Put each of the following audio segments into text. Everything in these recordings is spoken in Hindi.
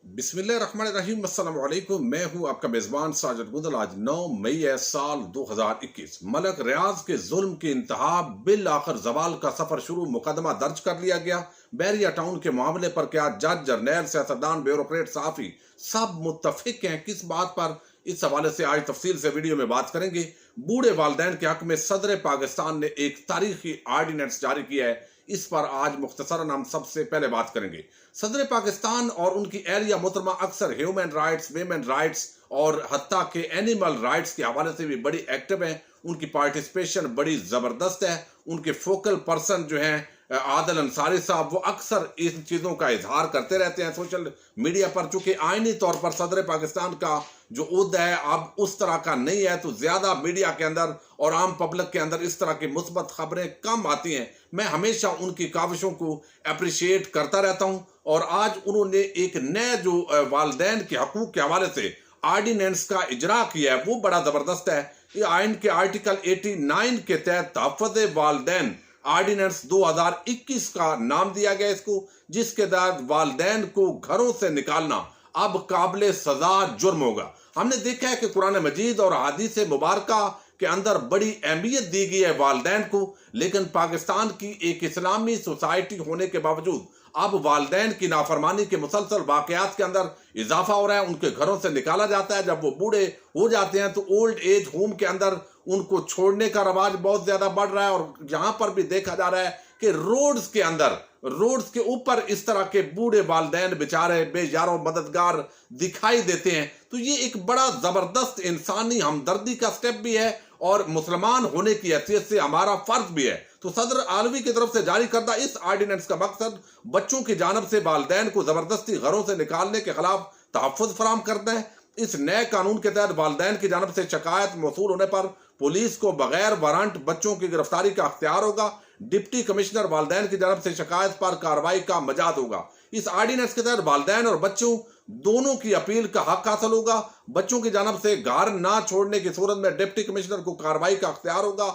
बिस्मिल्लाहिर्रहमानिर्रहीम अस्सलाम वालेकुम। मैं हूं आपका मेजबान साजिद गुंदल। आज 9 मई है साल 2021। मलक रियाज के जुल्म की इंतहा, बिल आखिर जवाल का सफर शुरू, मुकदमा दर्ज कर लिया गया। बैरिया टाउन के मामले पर क्या जज, जर्नैल, सियासतदान, ब्यूरोक्रेट, सहाफी सब मुत्तफिक हैं? किस बात पर? इस हवाले से आज तफसील से वीडियो में बात करेंगे। बूढ़े वालदैन के हक में सदर पाकिस्तान ने एक तारीखी आर्डिनेंस जारी किया है। इस पर आज मुख्तसरन हम सबसे पहले बात करेंगे। सदर पाकिस्तान और उनकी एहलिया मोहतरमा अक्सर ह्यूमन राइट्स, वेमेन राइट्स और हत्ता के एनिमल राइट्स के हवाले से भी बड़ी एक्टिव हैं। उनकी पार्टिसिपेशन बड़ी जबरदस्त है। उनके फोकल पर्सन जो हैं आदिल अंसारी साहब, वो अक्सर इन चीज़ों का इजहार करते रहते हैं सोशल मीडिया पर। चूंकि आईनी तौर पर सदर पाकिस्तान का जो उहदा है अब उस तरह का नहीं है, तो ज्यादा मीडिया के अंदर और आम पब्लिक के अंदर इस तरह की मुस्बत खबरें कम आती हैं। मैं हमेशा उनकी काविशों को अप्रिशिएट करता रहता हूं। और आज उन्होंने एक नए जो वालदैन के हकूक के हवाले से आर्डिनेंस का इजरा किया है, वो बड़ा जबरदस्त है। ये आइन के आर्टिकल 89 के तहत तहफ़्फ़ुज़ वालदैन आर्डिनेंस 2021 का नाम दिया गया इसको, जिसके तहत वालदैन को घरों से निकालना अब काबिल सजा जुर्म होगा। हमने देखा है कि कुरान मजीद और हदीस मुबारका के अंदर बड़ी अहमियत दी गई है वालदैन को, लेकिन पाकिस्तान की एक इस्लामी सोसाइटी होने के बावजूद अब वालदैन की नाफरमानी के मुसलसल वाकयात के अंदर इजाफा हो रहा है। उनके घरों से निकाला जाता है। जब वो बूढ़े हो जाते हैं तो ओल्ड एज होम के अंदर उनको छोड़ने का रवाज बहुत ज्यादा बढ़ रहा है। और यहां पर भी देखा जा रहा है कि रोड्स के ऊपर इस तरह के बूढ़े वालदैन बेचारे बेयारों मददगार दिखाई देते हैं। तो ये एक बड़ा जबरदस्त इंसानी हमदर्दी का स्टेप भी है और मुसलमान होने की हैसियत से हमारा फर्ज भी है। तो सदर आलवी की तरफ से जारी करदा इस आर्डिनेंस का मकसद बच्चों की जानब से वालदैन को जबरदस्ती घरों से निकालने के खिलाफ तहफ़्फ़ुज़ फराहम करना है। इस नए कानून के तहत वालदैन की जानब से शिकायत मौसूल होने पर पुलिस को बगैर वारंट बच्चों की गिरफ्तारी का अख्तियार होगा। डिप्टी कमिश्नर वालदैन की जानब से शिकायत पर कार्रवाई का मजाद होगा। इस आर्डिनेंस के तहत वालदैन और बच्चों दोनों की अपील का हक हासिल होगा। बच्चों की जानब से घर ना छोड़ने की सूरत में डिप्टी कमिश्नर को कार्रवाई का अख्तियार होगा।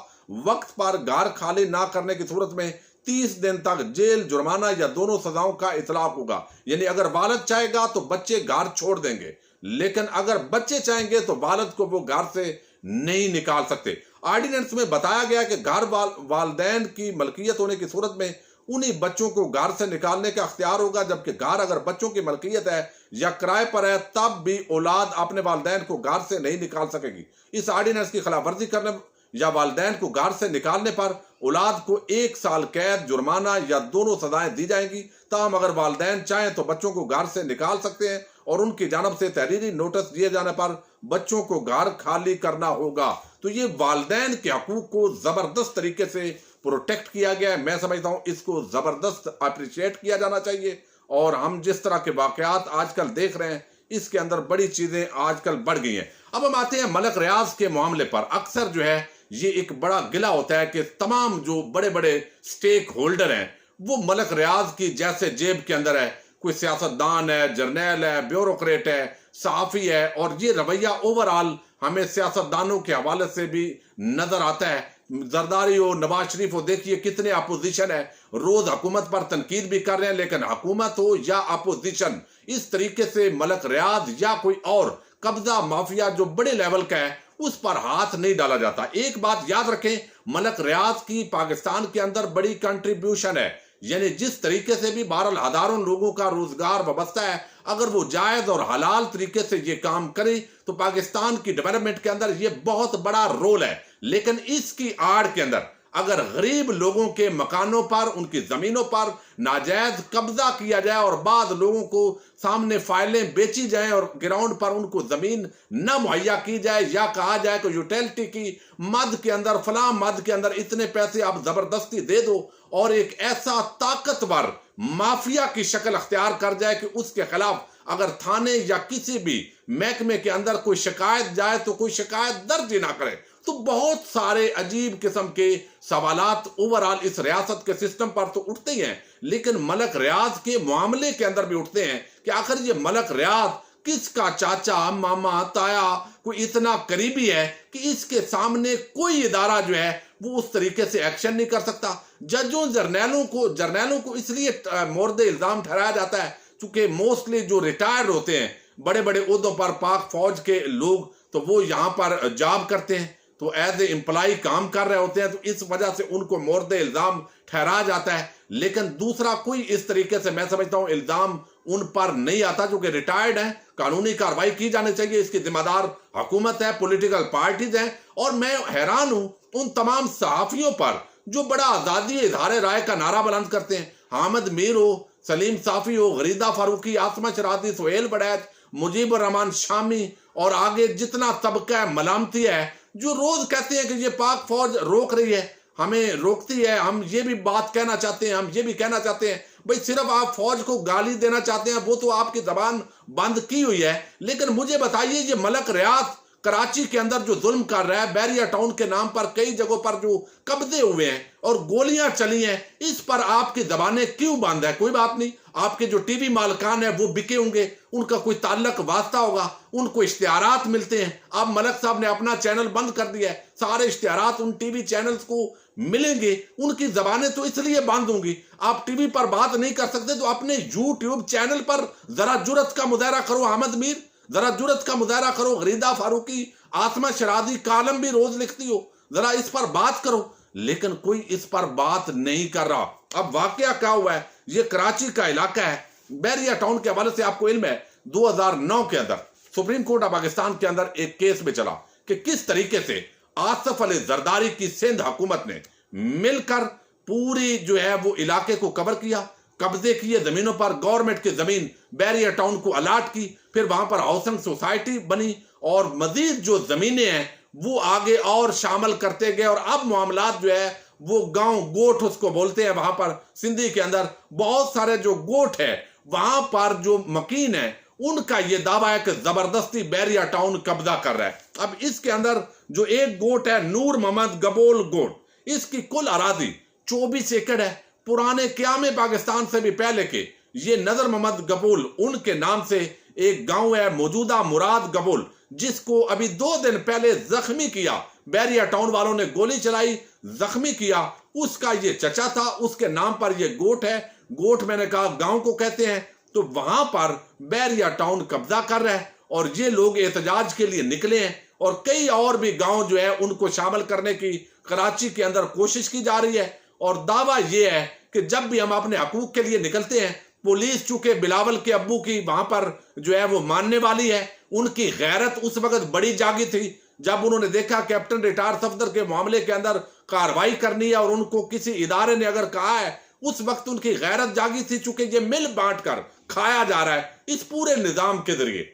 वक्त पर घर खाली ना करने की सूरत में 30 दिन तक जेल, जुर्माना या दोनों सजाओं का इतलाक होगा। यानी अगर वालिद चाहेगा तो बच्चे घर छोड़ देंगे, लेकिन अगर बच्चे चाहेंगे तो वालिद को वो घर से नहीं निकाल सकते। आर्डिनेंस में बताया गया कि घर वालदैन की मलकियत होने की सूरत में उन्हीं बच्चों को घर से निकालने का अख्तियार होगा, जबकि घर अगर बच्चों की मलकियत है या किराए पर है तब भी औलाद अपने वालदैन को घर से नहीं निकाल सकेगी। इस आर्डिनेंस की खिलाफवर्जी करने या वालदैन को घर से निकालने पर औलाद को 1 साल कैद, जुर्माना या दोनों सजाएं दी जाएंगी। ताहम अगर वालदैन चाहें तो बच्चों को घर से निकाल सकते हैं और उनकी जानब से तहरीरी नोटिस दिए जाने पर बच्चों को घर खाली करना होगा। तो ये वालदैन के हकूक को जबरदस्त तरीके से प्रोटेक्ट किया गया है। मैं समझता हूं इसको जबरदस्त अप्रिशिएट किया जाना चाहिए। और हम जिस तरह के वाकयात आजकल देख रहे हैं, इसके अंदर बड़ी चीजें आजकल बढ़ गई हैं। अब हम आते हैं मलक रियाज के मामले पर। अक्सर जो है ये एक बड़ा गिला होता है कि तमाम जो बड़े बड़े स्टेक होल्डर हैं वो मलक रियाज की जैसे जेब के अंदर है। कोई सियासतदान है, जर्नैल है, ब्यूरोक्रेट है, सहाफी है। और ये रवैया ओवरऑल हमें सियासतदानों के हवाले से भी नजर आता है। जरदारी हो, नवाज शरीफ हो, देखिए कितने अपोजिशन है, रोज हुकूमत पर तनकीद भी कर रहे हैं, लेकिन हुकूमत हो या अपोजिशन, इस तरीके से मलक रियाज या कोई और कब्जा माफिया जो बड़े लेवल का है उस पर हाथ नहीं डाला जाता। एक बात याद रखें, मलक रियाज की पाकिस्तान के अंदर बड़ी कंट्रीब्यूशन है। यानी जिस तरीके से भी बहरहाल हजारों लोगों का रोजगार वाबस्ता है, अगर वो जायज और हलाल तरीके से ये काम करे तो पाकिस्तान की डेवलपमेंट के अंदर ये बहुत बड़ा रोल है। लेकिन इसकी आड़ के अंदर अगर गरीब लोगों के मकानों पर, उनकी जमीनों पर नाजायज कब्जा किया जाए और बाद लोगों को सामने फाइलें बेची जाएं और ग्राउंड पर उनको जमीन न मुहैया की जाए, या कहा जाए कि यूटिलिटी की मद के अंदर, फलां मद के अंदर इतने पैसे आप जबरदस्ती दे दो, और एक ऐसा ताकतवर माफिया की शक्ल अख्तियार कर जाए कि उसके खिलाफ अगर थाने या किसी भी महकमे के अंदर कोई शिकायत जाए तो कोई शिकायत दर्ज ही ना करे, तो बहुत सारे अजीब किस्म के सवालात ओवरऑल इस रियासत के सिस्टम पर तो उठते ही हैं। लेकिन मलक रियाज के मामले के अंदर भी उठते हैं कि आखिर ये मलक रियाज किसका चाचा, मामा, ताया कोई इतना करीबी है कि इसके सामने कोई इदारा जो है वो उस तरीके से एक्शन नहीं कर सकता। जजों, जर्नैलों को इसलिए मोर्दे इल्जाम ठहराया जाता है चूंकि मोस्टली जो रिटायर्ड होते हैं बड़े बड़े उहदों पर पाक फौज के लोग, तो वो यहाँ पर जॉब करते हैं, तो एज ए एम्प्लॉय काम कर रहे होते हैं, तो इस वजह से उनको मोर्द इल्जाम ठहराया जाता है। लेकिन दूसरा कोई इस तरीके से मैं समझता हूं इल्जाम उन पर नहीं आता, जो कि रिटायर्ड है। कानूनी कार्रवाई की जानी चाहिए, इसकी जिम्मेदार हुकूमत है, पॉलिटिकल पार्टीज हैं। और मैं हैरान हूं उन तमाम सहाफियों पर जो बड़ा आजादी इजहार राय का नारा बुलंद करते हैं। हामिद मीर हो, सलीम साफी हो, गरीदा फारूकी, आसमा शरादी, सुहेल बड़ैच, मुजीबुर रहमान शामी और आगे जितना तबका है मलामती है, जो रोज कहते हैं कि ये पाक फौज रोक रही है, हमें रोकती है, हम ये भी बात कहना चाहते हैं, हम ये भी कहना चाहते हैं। भाई सिर्फ आप फौज को गाली देना चाहते हैं, वो तो आपकी जबान बंद की हुई है। लेकिन मुझे बताइए, ये मलक रियाज कराची के अंदर जो जुल्म कर रहा है, बैरिया टाउन के नाम पर कई जगहों पर जो कब्जे हुए हैं और गोलियां चली हैं, इस पर आपकी जबानें क्यों बंद है? कोई बात नहीं, आपके जो टीवी मालकान है वो बिके होंगे, उनका कोई ताल्लुक वास्ता होगा, उनको इश्तिहारात मिलते हैं। अब मलक साहब ने अपना चैनल बंद कर दिया है, सारे इश्तिहारात उन टीवी चैनल्स को मिलेंगे, उनकी जबानें तो इसलिए बंद होंगी। आप टीवी पर बात नहीं कर सकते तो अपने यूट्यूब चैनल पर जरा जुर्रत का मुजाहरा करो। हामिद मीर, जरा जुर्रत का मुजाहरा करो। गरीदा फारूकी, आसमा शरादी, कालम भी रोज लिखती हो, जरा इस पर बात करो। लेकिन कोई इस पर बात नहीं कर रहा। अब वाकया क्या हुआ है, ये कराची का इलाका है, बैरिया टाउन के हवाले से आपको इल्म है 2009 के अंदर सुप्रीम कोर्ट ऑफ पाकिस्तान के अंदर एक केस में चला कि किस तरीके से आसिफ अली जरदारी की सिंध हुकूमत ने मिलकर पूरी जो है वो इलाके को कवर किया, कब्जे किए जमीनों पर, गवर्नमेंट की जमीन बैरिया टाउन को अलाट की, फिर वहां पर हाउसिंग सोसाइटी बनी और मजीद जो जमीनें हैं वो आगे और शामिल करते गए। और अब मामलात जो है वो गांव गोठ उसको बोलते हैं, वहां पर सिंधी के अंदर बहुत सारे जो गोठ है, वहां पर जो मकीन है उनका ये दावा है कि जबरदस्ती बैरिया टाउन कब्जा कर रहा है। अब इसके अंदर जो एक गोठ है नूर मोहम्मद गबोल गोठ, इसकी कुल आरादी 24 एकड़ है। पुराने क़याम पाकिस्तान से भी पहले के ये नजर मोहम्मद गबोल उनके नाम से एक गांव है, मौजूदा मुराद गबोल, जिसको अभी 2 दिन पहले जख्मी किया, बैरिया टाउन वालों ने गोली चलाई, जख्मी किया, उसका ये चचा था, उसके नाम पर ये गोठ है। गोठ मैंने कहा गांव को कहते हैं। तो वहां पर बैरिया टाउन कब्जा कर रहा है और ये लोग एहतजाज के लिए निकले हैं और कई और भी गांव जो है उनको शामिल करने की कराची के अंदर कोशिश की जा रही है। और दावा यह है कि जब भी हम अपने हकूक के लिए निकलते हैं, पुलिस चूंकि बिलावल के अब्बू की वहां पर जो है वो मानने वाली है, उनकी गैरत उस वक्त बड़ी जागी थी जब उन्होंने देखा कैप्टन रिटायर सफदर के मामले के अंदर कार्रवाई करनी है और उनको किसी इदारे ने अगर कहा है, उस वक्त उनकी गैरत जागी थी, चूंकि ये मिल बांट कर खाया जा रहा है इस पूरे निजाम के जरिए।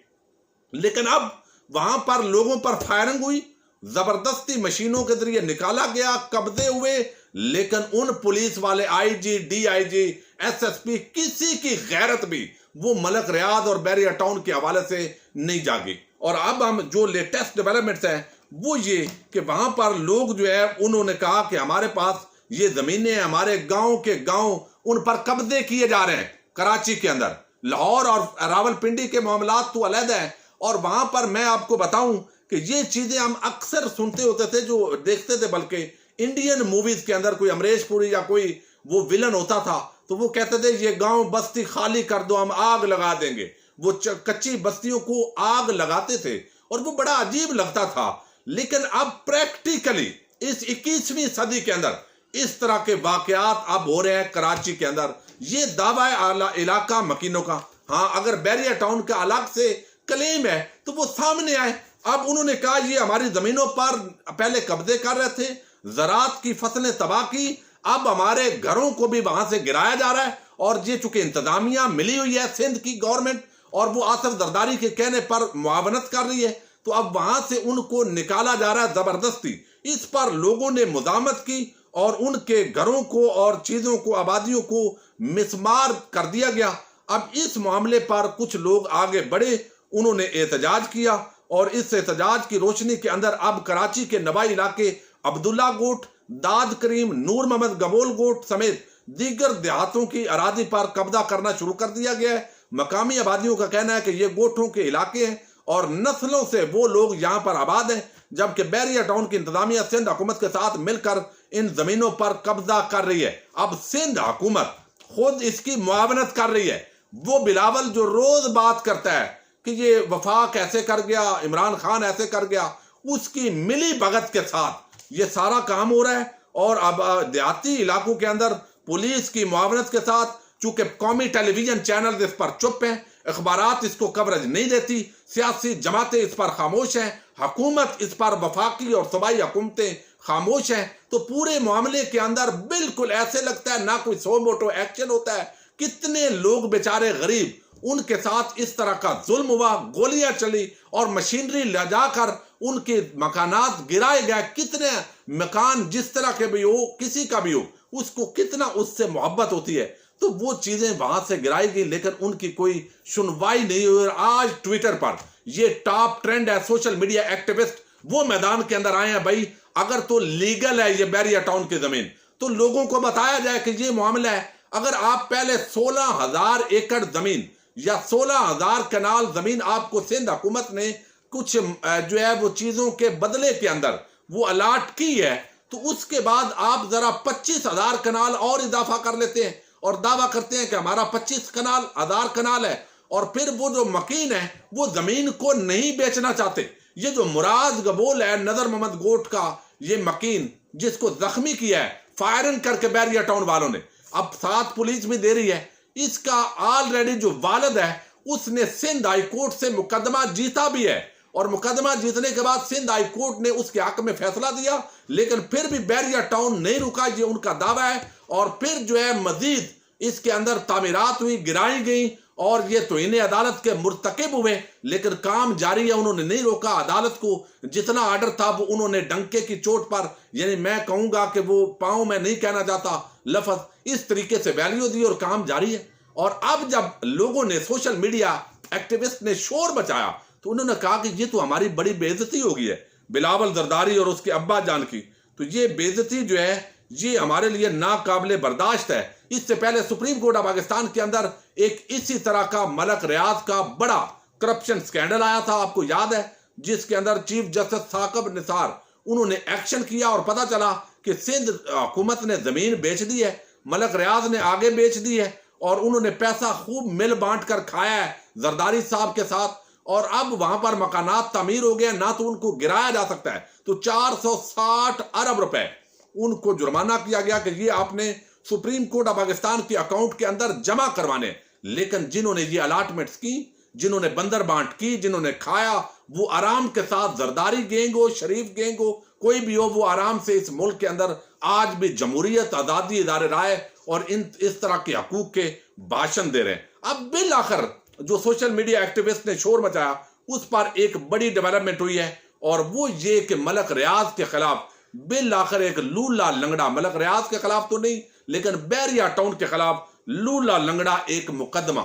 लेकिन अब वहां पर लोगों पर फायरिंग हुई, जबरदस्ती मशीनों के जरिए निकाला गया, कब्जे हुए, लेकिन उन पुलिस वाले आईजी, डीआईजी, एसएसपी किसी की गैरत भी वो मलक रियाज और बैरिया टाउन के हवाले से नहीं जागी। और अब हम जो लेटेस्ट डेवलपमेंट्स हैं वो ये कि वहां पर लोग जो है उन्होंने कहा कि हमारे पास ये जमीनें, हमारे गांव के गांव उन पर कब्जे किए जा रहे हैं। कराची के अंदर लाहौर और रावलपिंडी के मामला तो अलग है। और वहां पर मैं आपको बताऊं कि ये चीजें हम अक्सर सुनते होते थे, जो देखते थे, बल्कि इंडियन मूवीज के अंदर कोई अमरीश पुरी या कोई वो विलन होता था तो वो कहते थे ये गांव बस्ती खाली कर दो, हम आग लगा देंगे। वो कच्ची बस्तियों को आग लगाते थे और वो बड़ा अजीब लगता था। लेकिन अब प्रैक्टिकली इस 21वीं सदी के अंदर इस तरह के वाकयात अब हो रहे हैं कराची के अंदर। ये दावा है आला इलाका मकीनों का। हाँ, अगर बैरिया टाउन का अलग से क्लेम है तो वो सामने आए। अब उन्होंने कहा ये हमारी जमीनों पर पहले कब्जे कर रहे थे, ज़राअत की फसलें तबाह की, अब हमारे घरों को भी वहां से गिराया जा रहा है। और ये चूंकि इंतजामिया मिली हुई है सिंध की गवर्नमेंट और वो आसिफ जरदारी के कहने पर मुआवनत कर रही है, तो अब वहां से उनको निकाला जा रहा है जबरदस्ती। इस पर लोगों ने मुजामत की और उनके घरों को और चीजों को, आबादियों को मिसमार कर दिया गया। अब इस मामले पर कुछ लोग आगे बढ़े, उन्होंने एहतजाज किया और इस एहतजाज की रोशनी के अंदर अब कराची के नवाई इलाके अब्दुल्ला गोठ, दाद करीम, नूर मोहम्मद गबोल गोठ समेत दीगर देहातों की अरादी पर कब्जा करना शुरू कर दिया गया है। मकामी आबादियों का कहना है कि ये गोठों के इलाके हैं और नस्लों से वो लोग यहाँ पर आबाद हैं, जबकि बैरिया टाउन की इंतजामिया सिंध हुकूमत के साथ मिलकर इन जमीनों पर कब्जा कर रही है। अब सिंध हुकूमत खुद इसकी मुआवनत कर रही है, वो बिलावल जो रोज बात करता है कि ये वफाक ऐसे कर गया, इमरान खान ऐसे कर गया, उसकी मिली भगत के साथ ये सारा काम हो रहा है। और अब देहाती इलाकों के अंदर पुलिस की मुआवनत के साथ, चूंकि कौमी टेलीविजन चैनल इस पर चुप हैं, अखबारात इसको कवरेज नहीं देती, सियासी जमातें इस पर खामोश हैं, हुकूमत इस पर वफाकी और सूबाई हुकूमतें खामोश हैं, तो पूरे मामले के अंदर बिल्कुल ऐसे लगता है ना कोई सो मोटो एक्शन होता है। कितने लोग बेचारे गरीब, उनके साथ इस तरह का जुल्म हुआ, गोलियां चली और मशीनरी ले जाकर उनके मकानात गिराए गए। कितने मकान जिस तरह के भी हो, किसी का भी हो, उसको कितना उससे मोहब्बत होती है, तो वो चीजें वहां से गिराई गई, लेकिन उनकी कोई सुनवाई नहीं हुई। और आज ट्विटर पर ये टॉप ट्रेंड है, सोशल मीडिया एक्टिविस्ट वो मैदान के अंदर आए हैं। भाई अगर तो लीगल है ये बैरिया टाउन की जमीन, तो लोगों को बताया जाए कि ये मामला है। अगर आप पहले 16,000 एकड़ जमीन या 16,000 कनाल जमीन आपको सिंध हुकूमत ने कुछ जो है वो चीजों के बदले के अंदर वो अलाट की है, तो उसके बाद आप जरा 25,000 कनाल और इजाफा कर लेते हैं और दावा करते हैं कि हमारा 25,000 कनाल है, और फिर वो जो मकीन है वो जमीन को नहीं बेचना चाहते। ये जो मुराद गबोल है, नजर मोहम्मद गोट का ये मकीन, जिसको जख्मी किया है फायरिंग करके बैरिया टाउन वालों ने, अब साथ पुलिस भी दे रही है, इसका ऑलरेडी जो वालिद है उसने सिंध हाई कोर्ट से मुकदमा जीता भी है, और मुकदमा जीतने के बाद सिंध हाई कोर्ट ने उसके हक में फैसला दिया, लेकिन फिर भी बैरिया टाउन नहीं रुका, ये उनका दावा है। और फिर जो है मजीद इसके अंदर तामीरात हुई, गिराई गई, और ये तो इन्हें अदालत के मुर्तकिब हुए, लेकिन काम जारी है, उन्होंने नहीं रोका। अदालत को जितना आर्डर था वो उन्होंने डंके की चोट पर, यानी मैं कहूंगा कि वो पाँव में नहीं कहना चाहता लफ्ज, इस तरीके से वैल्यू दी और काम जारी है। और अब जब लोगों ने, सोशल मीडिया एक्टिविस्ट ने शोर मचाया, तो उन्होंने कहा कि ये तो हमारी बड़ी बेइज्जती हो गई है बिलावल जरदारी और उसके अब्बा जान की, तो ये बेइज्जती जो है ये हमारे लिए नाकाबिले बर्दाश्त है। इससे पहले सुप्रीम कोर्ट ऑफ पाकिस्तान के अंदर एक इसी तरह का मलक रियाज का बड़ा करप्शन स्कैंडल आया था, आपको याद है, जिसके अंदर चीफ जस्टिस साकिब निसार उन्होंने एक्शन किया और पता चला कि सिंध हुकूमत ने जमीन बेच दी है, मलक रियाज ने आगे बेच दी है, और उन्होंने पैसा खूब मिल बांट कर खाया है जरदारी साहब के साथ, और अब वहां पर मकानात तामीर हो गए, ना तो उनको गिराया जा सकता है, तो 460 अरब रुपए उनको जुर्माना किया गया कि ये आपने सुप्रीम कोर्ट ऑफ पाकिस्तान के अकाउंट के अंदर जमा करवाने। लेकिन जिन्होंने ये अलाटमेंट्स की, जिन्होंने बंदर बांट की, जिन्होंने खाया, वो आराम के साथ, जरदारी गैंग हो, शरीफ गैंग हो, कोई भी हो, वो आराम से इस मुल्क के अंदर आज भी जमहूरियत, आजादी, इदारे राय और इस तरह के हकूक के भाषण दे रहे हैं। अब बिल आखिर जो सोशल मीडिया एक्टिविस्ट ने शोर मचाया, उस पर एक बड़ी डेवलपमेंट हुई है, और वो ये कि मलक रियाज के खिलाफ बिल आखिर एक लूला लंगड़ा, मलक रियाज के खिलाफ तो नहीं, लेकिन बैरिया टाउन के खिलाफ लूला लंगड़ा एक मुकदमा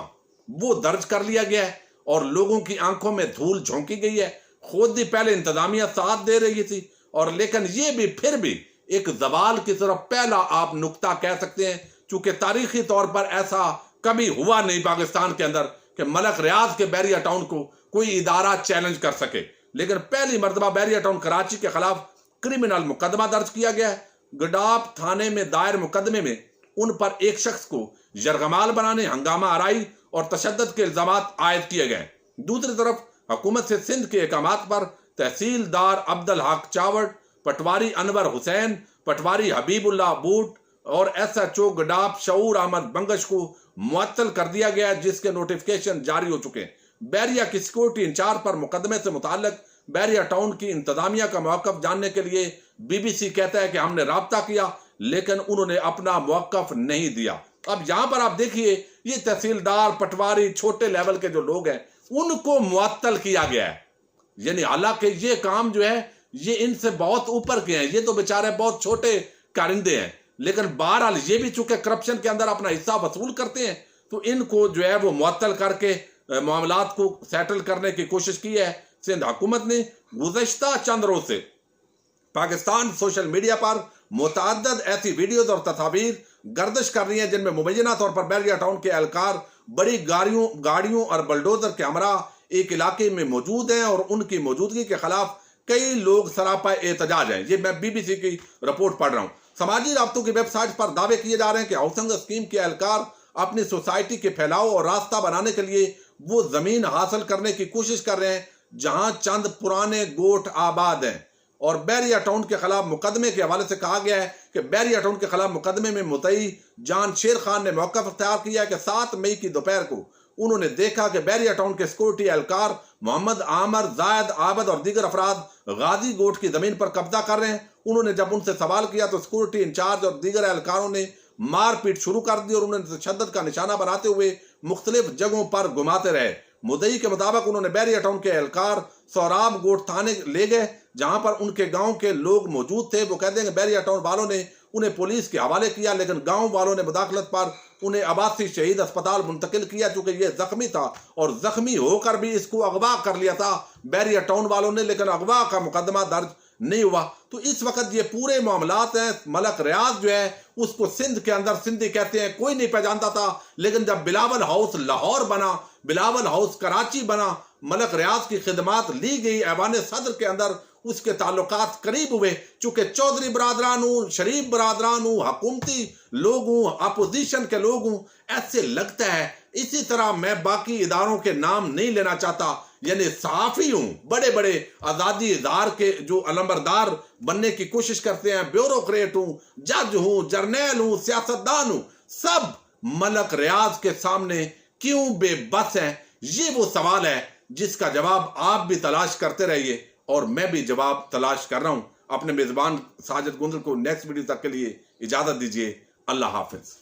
वो दर्ज कर लिया गया है, और लोगों की आंखों में धूल झोंकी गई है। खुद ही पहले इंतजामिया साथ दे रही थी, और लेकिन ये भी फिर भी एक जवाल की तरफ पहला आप नुक्ता कह सकते हैं, चूंकि तारीखी तौर पर ऐसा कभी हुआ नहीं पाकिस्तान के अंदर कि मलक रियाज के बैरिया टाउन को कोई इदारा चैलेंज कर सके, लेकिन पहली मरतबा बैरिया टाउन कराची के खिलाफ क्रिमिनल मुकदमा दर्ज किया गया है। गडाप थाने में दायर मुकदमे में उन पर एक शख्स को यरगमाल बनाने, हंगामा आराई और तशद्दुद के इल्जाम आयद किए गए। दूसरी तरफ हुकूमत से सिंध के अहकामात पर तहसीलदार अब्दुल हक चावड़, पटवारी अनवर हुसैन, पटवारी हबीबुल्लाह बूट और SHO गडाप शऊर अहमद बंगश को मुअत्तल कर दिया गया है, जिसके नोटिफिकेशन जारी हो चुके हैं। बैरिया की सिक्योरिटी इंचार्ज पर मुकदमे से मुताल्लिक बैरिया टाउन की इंतजामिया का मौक़िफ़ जानने के लिए BBC कहता है कि हमने राब्ता किया, लेकिन उन्होंने अपना मौक़िफ़ नहीं दिया। अब यहां पर आप देखिए, ये तहसीलदार, पटवारी, छोटे लेवल के जो लोग हैं, उनको मुअत्तल किया गया है, यानी हालांकि ये काम जो है ये इनसे बहुत ऊपर के हैं, ये तो बेचारे बहुत छोटे कारिंदे हैं, लेकिन बहरहाल ये भी चूंकि करप्शन के अंदर अपना हिस्सा वसूल करते हैं, तो इनको जो है वो मुअत्तल करके मामलात को सेटल करने की कोशिश की है सिंध हुकूमत ने। गुज़श्ता चंद रोज से पाकिस्तान सोशल मीडिया पर मुतअद्दिद ऐसी वीडियोज और तस्वीर गर्दिश कर रही हैं, जिनमें मुबैना तौर पर बैरिया टाउन के एहलकार बड़ी गाड़ियों और बलडोजर के हमरा एक इलाके में मौजूद हैं, और उनकी मौजूदगी के खिलाफ कई लोग सरापा एहतजाज हैं। ये मैं BBC की रिपोर्ट पढ़ रहा हूँ। समाजी राब्तों की वेबसाइट पर दावे किए जा रहे हैं कि हाउसिंग स्कीम के एहलकार अपनी सोसाइटी के फैलाव और रास्ता बनाने के लिए वो जमीन हासिल करने की कोशिश कर रहे हैं जहां चंद पुराने गोठ आबाद हैं। और बैरिया टाउन के खिलाफ मुकदमे के हवाले से कहा गया है कि बैरिया टाउन के खिलाफ मुकदमे में मुद्दई जान शेर खान ने मौक़िफ़ इख्तियार किया है कि 7 मई की दोपहर को उन्होंने देखा कि बैरिया टाउन के सिक्योरिटी एहलकार मोहम्मद आमर, जायद, आबद और दीगर अफराद गाजी गोठ की जमीन पर कब्जा कर रहे हैं। उन्होंने जब उनसे सवाल किया तो सिक्योरिटी इंचार्ज और दीगर एहलकारों ने मारपीट शुरू कर दी और उन्हें तशद्दुद का निशाना बनाते हुए मुख्तलिफ जगहों पर घुमाते रहे। मुद्दई के मुताबिक उन्होंने बैरिया टाउन के एहलकार सौराब गोठ थाने ले गए जहां पर उनके गांव के लोग मौजूद थे। वो कहते हैं कि बैरिया टाउन वालों ने उन्हें पुलिस के हवाले किया, लेकिन गांव वालों ने मुदाखलत पर उन्हें अब्बासी शहीद अस्पताल मुंतकिल किया चूंकि यह जख्मी था और जख्मी होकर भी इसको अगवा कर लिया था बैरिया टाउन वालों ने, लेकिन अगवा का मुकदमा दर्ज नहीं हुआ। तो इस वक्त ये पूरे मामलात हैं। मलक रियाज जो है उसको सिंध के अंदर सिंधी कहते हैं, कोई नहीं पहचानता था, लेकिन जब बिलावल हाउस लाहौर बना, बिलावल हाउस कराची बना, मलक रियाज की खिदमात ली गई ऐवान सदर के अंदर, उसके ताल्लुकात करीब हुए। चूंकि चौधरी बरादरान हूँ, शरीफ बरादरान हूँ, हुकूमती लोग हूँ, अपोजिशन के लोग हूँ, ऐसे लगता है। इसी तरह मैं बाकी इदारों के नाम नहीं लेना चाहता, यानी सहाफ़ी हूँ, बड़े बड़े आज़ादी इज़हार के जो अलंबरदार बनने की कोशिश करते हैं, ब्यूरोक्रेट हूँ, जज हूँ, जर्नैल हूँ, सियासतदान हूँ, सब मलक रियाज के सामने क्यों बेबस हैं? ये वो सवाल है जिसका जवाब आप भी तलाश करते रहिए और मैं भी जवाब तलाश कर रहा हूं। अपने मेजबान साजिद गुंजल को नेक्स्ट वीडियो तक के लिए इजाजत दीजिए। अल्लाह हाफिज।